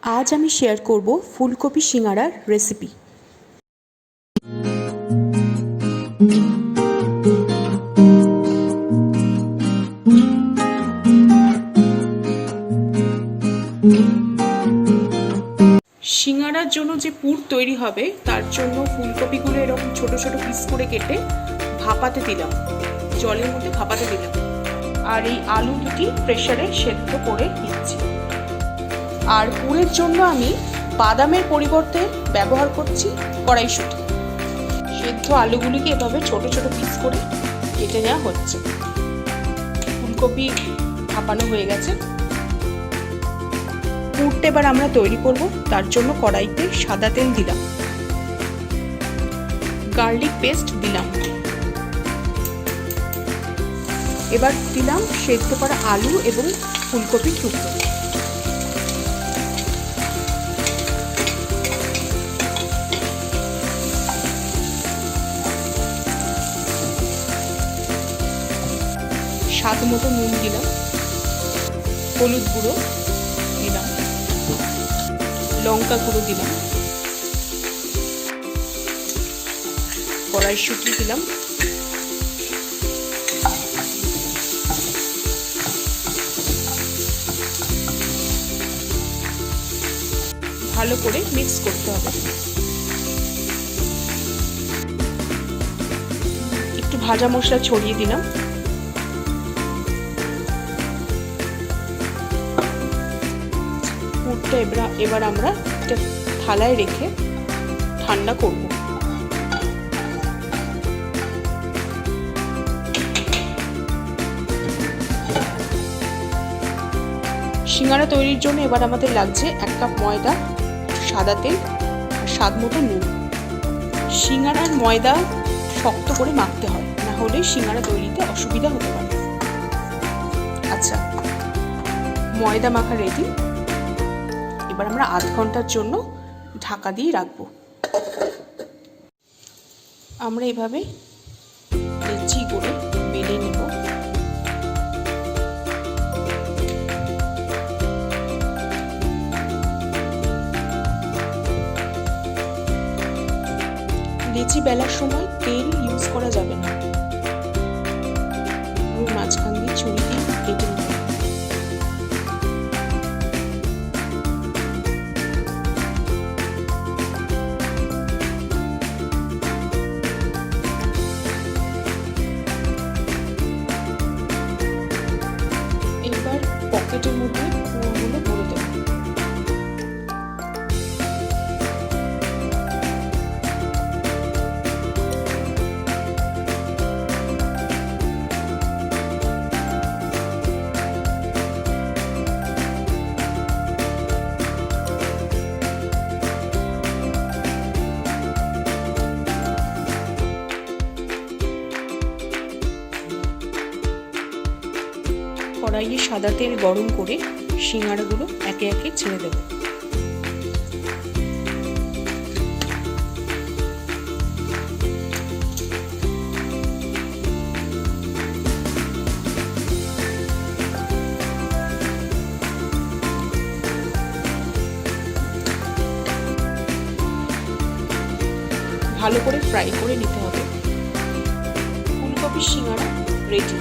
আজ আমি শেয়ার করব ফুলকপি সিঙ্গারার রেসিপি। সিঙ্গারার জন্য যে পুর তৈরি হবে তার জন্য ফুলকপিগুলো এরকম ছোট ছোট পিস করে কেটে ভাপাতে দিলাম, জলের মধ্যে ভাপাতে দিলাম। আর এই আলু দুটি প্রেসারে সেদ্ধ করে নিচ্ছি। আর পুরের জন্য আমি বাদামের পরিবর্তে ব্যবহার করছি কড়াইশুঁটি। সেদ্ধ আলুগুলিকে এভাবে ছোট ছোট পিস করে কেটে নেওয়া হচ্ছে। ফুলকপি ভাপানো হয়ে গেছে। পুরটা এবার আমরা তৈরি করব। তার জন্য কড়াইতে সাদা তেল দিলাম, গার্লিক পেস্ট দিলাম, এবার দিলাম সেদ্ধ করা আলু এবং ফুলকপি টুকরো। স্বাদ মতো নুন দিলাম, হলুদ গুঁড়ো দিলাম, লঙ্কা গুঁড়ো দিলাম, কড়াইশুঁটি দিলাম, ভালো করে মিক্স করতে হবে। একটু ভাজা মশলা ছড়িয়ে দিলাম। পুরটা এবার আমরা একটা থালায় রেখে ঠান্ডা করব। সিঙ্গারা তৈরির জন্য এবার আমাদের লাগছে 1 কাপ ময়দা, সাদা তেল আর স্বাদ মতো নুন। সিঙ্গারার ময়দা শক্ত করে মাখতে হয়, না হলে সিঙ্গারা তৈরিতে অসুবিধা হতে পারে। আচ্ছা, ময়দা মাখা রেডি। এবার আমরা আধ ঘন্টার জন্য ঢাকা দিয়ে রাখবো। আমরা এভাবে লেচি করে বেলে নেব। লেচি বেলার সময় তেল ইউজ করা যাবে না। মাঝখান দিয়ে ছুরি দিয়ে কেটে নিতে হবে। এবার পকেটের মধ্যে পুরগুলো ভরে দেব। কড়াইয়ে সাদা তেল গরম করে সিঙ্গারাগুলো একে একে ছেড়ে দেব। ভালো করে ফ্রাই করে নিতে হবে। ফুলকপি সিঙ্গারা রেডি।